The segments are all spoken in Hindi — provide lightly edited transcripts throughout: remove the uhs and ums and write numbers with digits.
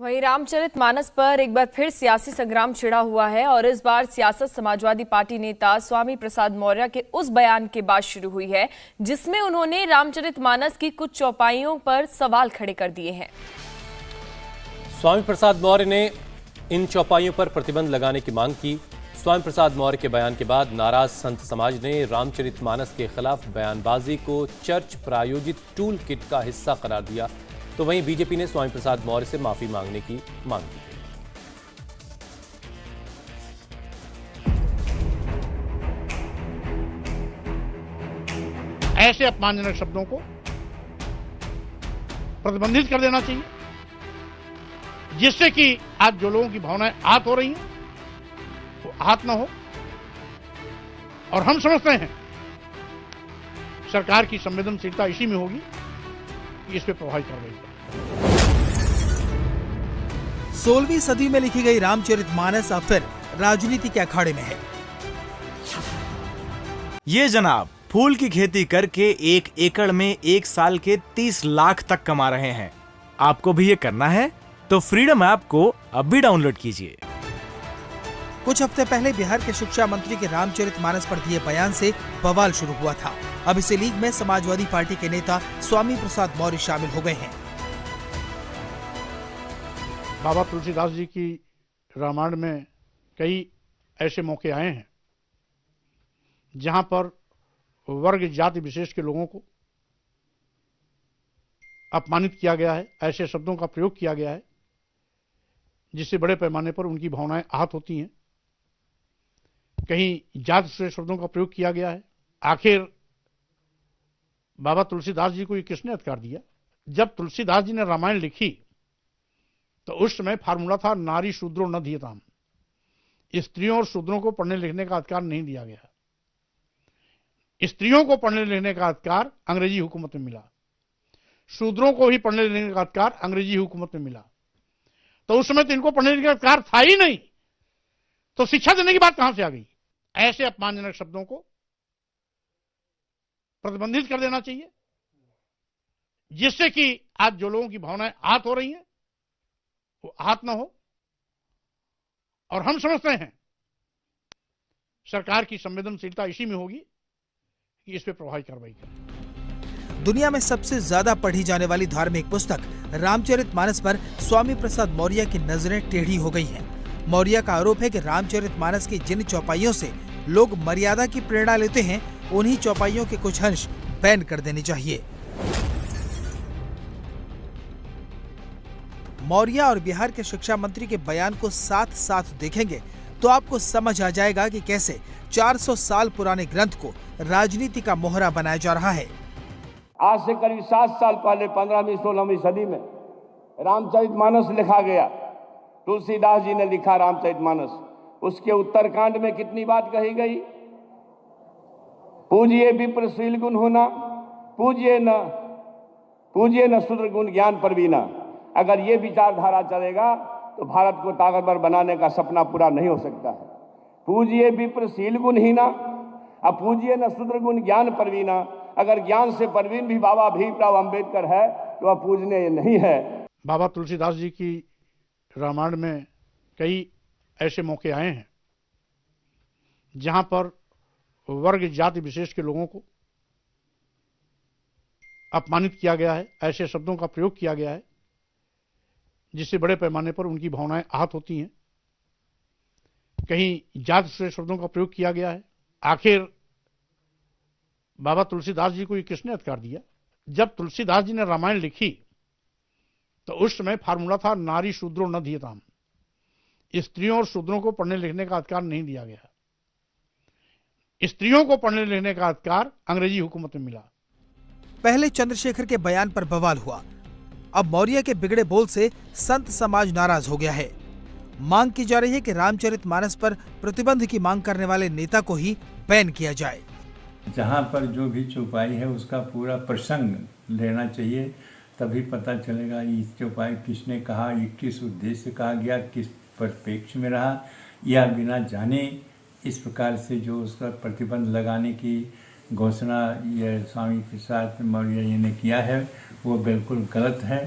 वहीं रामचरितमानस पर एक बार फिर सियासी संग्राम छिड़ा हुआ है और इस बार सियासत समाजवादी पार्टी नेता स्वामी प्रसाद मौर्य के उस बयान के बाद शुरू हुई है जिसमें उन्होंने रामचरितमानस की कुछ चौपाइयों पर सवाल खड़े कर दिए हैं। स्वामी प्रसाद मौर्य ने इन चौपाइयों पर प्रतिबंध लगाने की मांग की। स्वामी प्रसाद मौर्य के बयान के बाद नाराज संत समाज ने रामचरितमानस के खिलाफ बयानबाजी को चर्च प्रायोजित टूल किट का हिस्सा करार दिया। तो वहीं बीजेपी ने स्वामी प्रसाद मौर्य से माफी मांगने की मांग की। ऐसे अपमानजनक शब्दों को प्रतिबंधित कर देना चाहिए, जिससे कि आज जो लोगों की भावनाएं आहत हो रही हैं वो आहत न हो। और हम समझते हैं सरकार की संवेदनशीलता इसी में होगी कि इस पे प्रभावी कार्रवाई करें। 16वीं सदी में लिखी गई रामचरितमानस अब फिर राजनीति के अखाड़े में है। ये जनाब फूल की खेती करके 1 एकड़ में 1 साल के 30 लाख तक कमा रहे हैं। आपको भी ये करना है तो फ्रीडम ऐप को अब भी डाउनलोड कीजिए। कुछ हफ्ते पहले बिहार के शिक्षा मंत्री के रामचरितमानस पर दिए बयान से बवाल शुरू हुआ था। अब इसी लीग में समाजवादी पार्टी के नेता स्वामी प्रसाद मौर्य शामिल हो गए हैं। बाबा तुलसीदास जी की रामायण में कई ऐसे मौके आए हैं जहां पर वर्ग जाति विशेष के लोगों को अपमानित किया गया है, ऐसे शब्दों का प्रयोग किया गया है जिससे बड़े पैमाने पर उनकी भावनाएं आहत होती हैं। कहीं जात से शब्दों का प्रयोग किया गया है। आखिर बाबा तुलसीदास जी को ये किसने अधिकार दिया? जब तुलसीदास जी ने रामायण लिखी तो उस समय फार्मूला था नारी शूद्रो न धीयताम। स्त्रियों और शूद्रों को पढ़ने लिखने का अधिकार नहीं दिया गया। स्त्रियों को पढ़ने लिखने का अधिकार अंग्रेजी हुकूमत में मिला, शूद्रों को ही पढ़ने लिखने का अधिकार अंग्रेजी हुकूमत में मिला। तो उस समय तो इनको पढ़ने लिखने का अधिकार था ही नहीं, तो शिक्षा देने की बात कहां से आ गई? ऐसे अपमानजनक शब्दों को प्रतिबंधित कर देना चाहिए, जिससे कि आज जो लोगों की भावनाएं आहत हो रही हैं वो आहत न हो। और हम समझते हैं सरकार की संवेदनशीलता इसी में होगी कि इस पे प्रभावी कार्रवाई करें। दुनिया में सबसे ज्यादा पढ़ी जाने वाली धार्मिक पुस्तक रामचरितमानस पर स्वामी प्रसाद मौर्य की नजरें टेढ़ी हो गई हैं। मौर्य का आरोप है कि रामचरितमानस की जिन चौपाइयों से लोग मर्यादा की प्रेरणा लेते हैं उन्हीं चौपाइयों के कुछ अंश बैन कर देने चाहिए। मौर्य और बिहार के शिक्षा मंत्री के बयान को साथ साथ देखेंगे तो आपको समझ आ जाएगा कि कैसे 400 साल पुराने ग्रंथ को राजनीति का मोहरा बनाया जा रहा है। आज से करीब 7 साल पहले 15वीं 16वीं सदी में रामचरितमानस लिखा गया। तुलसीदास जी ने लिखा रामचरितमानस। उसके उत्तरकांड में कितनी बात कही गई? पूजिए विप्र शील गुण होना, पूजिए न शूद्र गुण ज्ञान परवीना। अगर ये विचारधारा चलेगा तो भारत को ताकतवर बनाने का सपना पूरा नहीं हो सकता है। पूजिए विप्र शील गुण हीना, अब पूजिए न शूद्र गुण ज्ञान परवीना। अगर ज्ञान से परवीन भी बाबा भीमराव अंबेडकर है तो वह पूजने नहीं है। बाबा तुलसीदास जी की रामायण में कई ऐसे मौके आए हैं जहां पर वर्ग जाति विशेष के लोगों को अपमानित किया गया है, ऐसे शब्दों का प्रयोग किया गया है जिससे बड़े पैमाने पर उनकी भावनाएं आहत होती हैं। कहीं जात से शब्दों का प्रयोग किया गया है। आखिर बाबा तुलसीदास जी को ये किसने अधिकार दिया? जब तुलसीदास जी ने रामायण लिखी तो उस समय फार्मूला था नारी शूद्रो न धीयताम। स्त्रियों और शूद्रों को पढ़ने लिखने का अधिकार नहीं दिया गया। स्त्रियों को पढ़ने लिखने का अधिकार अंग्रेजी हुकूमत में मिला। पहले चंद्रशेखर के बयान पर बवाल हुआ, अब मौर्य के बिगड़े बोल से संत समाज नाराज हो गया है। मांग की जा रही है कि रामचरितमानस पर प्रतिबंध की मांग करने वाले नेता को ही बैन किया जाए। जहाँ पर जो भी चौपाई है उसका पूरा प्रसंग लेना चाहिए, तभी पता चलेगा ये चौपाई किसने कहा, ये किस उद्देश्य से कहा गया, किस परिप्रेक्ष्य में रहा, या बिना जाने इस प्रकार से जो उसका प्रतिबंध लगाने की घोषणा ये स्वामी प्रसाद मौर्य जी ने किया है वो बिल्कुल गलत है।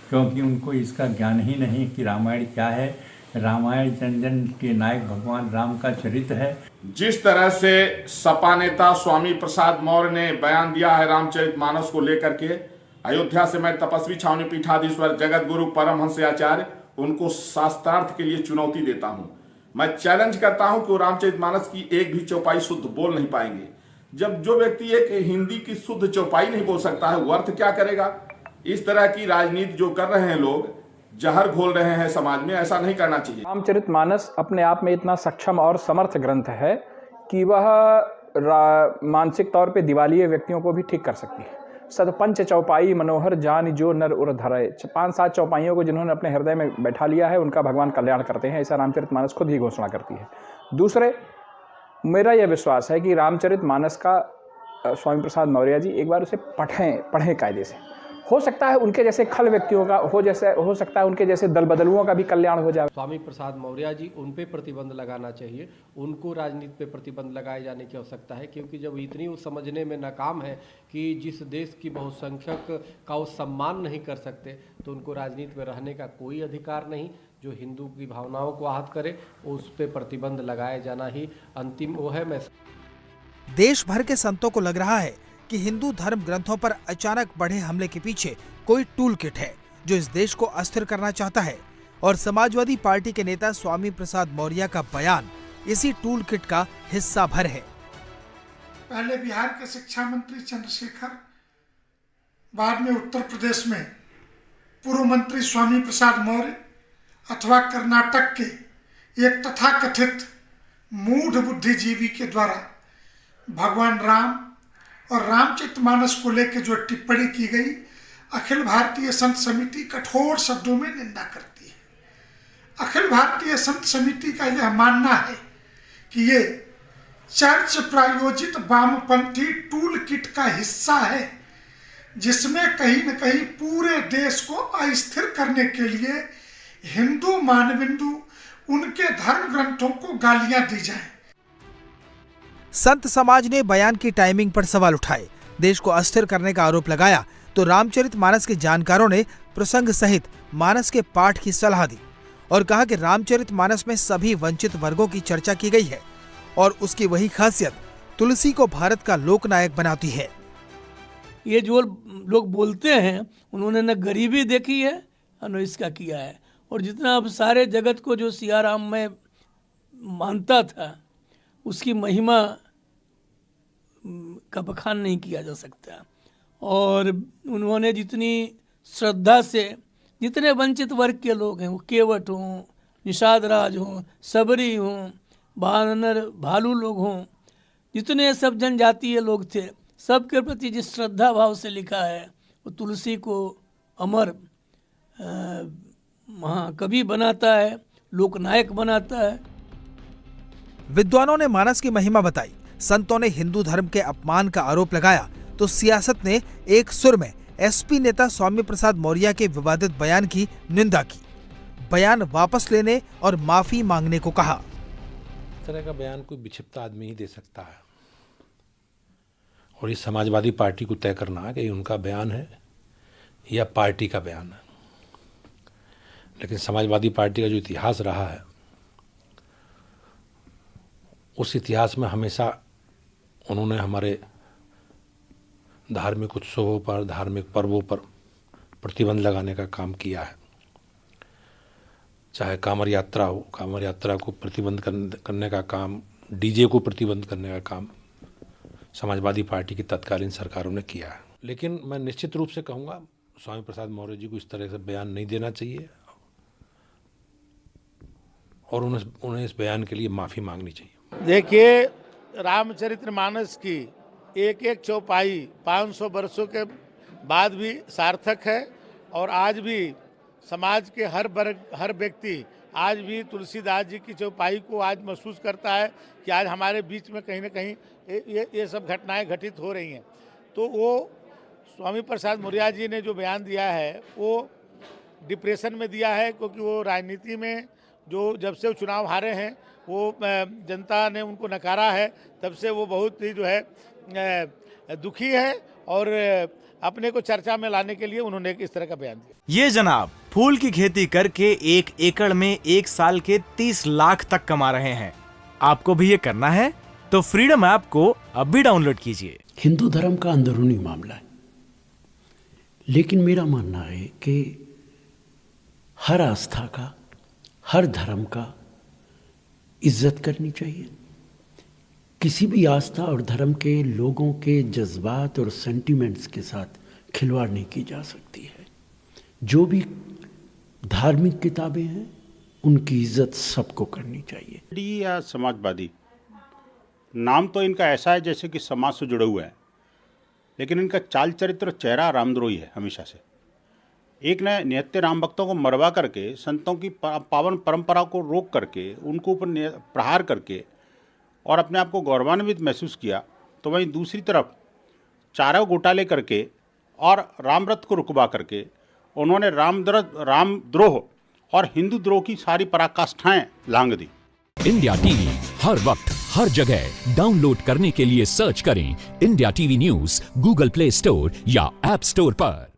क्योंकि उनको इसका ज्ञान ही नहीं कि रामायण क्या है। रामायण जन के नायक भगवान राम का चरित्र है। जिस तरह से सपा नेता स्वामी प्रसाद मौर्य ने बयान दिया है रामचरितमानस को लेकर के, अयोध्या से मैं तपस्वी छावनी पीठाधीश्वर जगत गुरु परमहंस आचार्य उनको शास्त्रार्थ के लिए चुनौती देता हूं। मैं चैलेंज करता हूं कि वो रामचरितमानस की एक भी चौपाई शुद्ध बोल नहीं पाएंगे। जब जो व्यक्ति एक हिंदी की शुद्ध चौपाई नहीं बोल सकता है, वो अर्थ क्या करेगा? इस तरह की राजनीति जो कर रहे हैं लोग, जहर घोल रहे हैं समाज में, ऐसा नहीं करना चाहिए। रामचरितमानस अपने आप में इतना सक्षम और समर्थ ग्रंथ है कि वह मानसिक तौर पे दिवालिये व्यक्तियों को भी ठीक कर सकती है। सतपंच चौपाई मनोहर जान जो नर उर धरे, 5-7 चौपाइयों को जिन्होंने अपने हृदय में बैठा लिया है उनका भगवान कल्याण करते हैं, ऐसा रामचरितमानस खुद ही घोषणा करती है। दूसरे, मेरा यह विश्वास है कि रामचरितमानस का स्वामी प्रसाद मौर्य जी एक बार उसे पढ़ें कायदे से। हो सकता है उनके जैसे खल व्यक्तियों का हो सकता है उनके जैसे दल बदलुओं का भी कल्याण हो जाए। स्वामी प्रसाद मौर्य जी, उन पे प्रतिबंध लगाना चाहिए, उनको राजनीति पे प्रतिबंध लगाए जाने की आवश्यकता है, क्योंकि जब इतनी वो समझने में नाकाम है कि जिस देश की बहुसंख्यक का वो सम्मान नहीं कर सकते, तो उनको राजनीति में रहने का कोई अधिकार नहीं। जो हिंदू की भावनाओं को आहत करे उस पर प्रतिबंध लगाया जाना ही अंतिम वो है। मैं देश भर के संतों को लग रहा है कि हिंदू धर्म ग्रंथों पर अचानक बढ़े हमले के पीछे कोई टूल किट है जो इस देश को अस्थिर करना चाहता है, और समाजवादी पार्टी के नेता स्वामी प्रसाद मौर्य का बयान इसी टूल किट का हिस्सा भर है। पहले बिहार के शिक्षा मंत्री चंद्रशेखर, बाद में उत्तर प्रदेश में पूर्व मंत्री स्वामी प्रसाद मौर्य, अथवा कर्नाटक के एक तथाकथित मूढ़ बुद्धिजीवी के द्वारा भगवान राम और रामचरितमानस को लेकर जो टिप्पणी की गई, अखिल भारतीय संत समिति कठोर शब्दों में निंदा करती है। अखिल भारतीय संत समिति का यह मानना है कि ये चर्च प्रायोजित वामपंथी टूल किट का हिस्सा है, जिसमें कहीं न कहीं पूरे देश को अस्थिर करने के लिए हिंदू मानबिंदु उनके धर्म ग्रंथों को गालियां दी जाएं। संत समाज ने बयान की टाइमिंग पर सवाल उठाए, देश को अस्थिर करने का आरोप लगाया, तो रामचरितमानस के जानकारों ने प्रसंग सहित मानस के पाठ की सलाह दी और कहा कि रामचरितमानस में सभी वंचित वर्गों की चर्चा की गई है और उसकी वही खासियत तुलसी को भारत का लोकनायक बनाती है। ये जो लोग बोलते हैं उन्होंने न गरीबी देखी है न इसका किया है, और जितना अब सारे जगत को जो सियाराम में मानता था उसकी महिमा का बखान नहीं किया जा सकता। और उन्होंने जितनी श्रद्धा से जितने वंचित वर्ग के लोग हैं, वो केवट हों, निषाद राज हों, सबरी हों, बानर भालू लोग हों, जितने सब जनजातीय लोग थे, सबके प्रति जिस श्रद्धा भाव से लिखा है, वो तुलसी को अमर महाकवि बनाता है, लोकनायक बनाता है। विद्वानों ने मानस की महिमा बताई, संतों ने हिंदू धर्म के अपमान का आरोप लगाया, तो सियासत ने एक सुर में एसपी नेता स्वामी प्रसाद मौर्य के विवादित बयान की निंदा की, बयान वापस लेने और माफी मांगने को कहा। इस तरह का बयान कोई विक्षिप्त आदमी ही दे सकता है, और इस समाजवादी पार्टी को तय करना है कि उनका बयान है या पार्टी का बयान है। लेकिन समाजवादी पार्टी का जो इतिहास रहा है, उस इतिहास में हमेशा उन्होंने हमारे धार्मिक उत्सवों पर, धार्मिक पर्वों पर प्रतिबंध लगाने का काम किया है। चाहे कांवर यात्रा हो, कांवर यात्रा को प्रतिबंध करने का काम, डीजे को प्रतिबंध करने का काम समाजवादी पार्टी की तत्कालीन सरकारों ने किया है। लेकिन मैं निश्चित रूप से कहूँगा, स्वामी प्रसाद मौर्य जी को इस तरह से बयान नहीं देना चाहिए और उन्हें इस बयान के लिए माफ़ी मांगनी चाहिए। देखिए, रामचरितमानस की एक एक चौपाई 500 वर्षों के बाद भी सार्थक है, और आज भी समाज के हर वर्ग, हर व्यक्ति आज भी तुलसीदास जी की चौपाई को आज महसूस करता है कि आज हमारे बीच में कहीं ना कहीं ये सब घटनाएं घटित हो रही हैं। तो वो स्वामी प्रसाद मौर्य जी ने जो बयान दिया है वो डिप्रेशन में दिया है, क्योंकि वो राजनीति में जो जब से वो चुनाव हारे हैं, वो जनता ने उनको नकारा है, तब से वो बहुत ही जो है दुखी है और अपने को चर्चा में लाने के लिए उन्होंने इस तरह का बयान दिया। ये जनाब फूल की खेती करके 1 एकड़ में 1 साल के 30 लाख तक कमा रहे हैं। आपको भी ये करना है तो फ्रीडम ऐप को अब भी डाउनलोड कीजिए। हिंदू धर्म का अंदरूनी मामला है, लेकिन मेरा मानना है कि हर आस्था का, हर धर्म का इज्जत करनी चाहिए। किसी भी आस्था और धर्म के लोगों के जज्बात और सेंटिमेंट्स के साथ खिलवाड़ नहीं की जा सकती है। जो भी धार्मिक किताबें हैं उनकी इज्जत सबको करनी चाहिए। डी या समाजवादी नाम तो इनका ऐसा है जैसे कि समाज से जुड़े हुए हैं, लेकिन इनका चाल चरित्र चेहरा रामद्रोही है हमेशा से। एक ने निहत्थे राम भक्तों को मरवा करके, संतों की पावन परंपरा को रोक करके, उनको ऊपर प्रहार करके और अपने आप को गौरवान्वित महसूस किया, तो वहीं दूसरी तरफ चारों घोटाले करके और रामरथ को रुकवा करके उन्होंने रामद्रोह और हिंदू द्रोह की सारी पराकाष्ठाएं लांघ दी। इंडिया टीवी हर वक्त हर जगह डाउनलोड करने के लिए सर्च करें India TV news Google play store या ऐप स्टोर पर।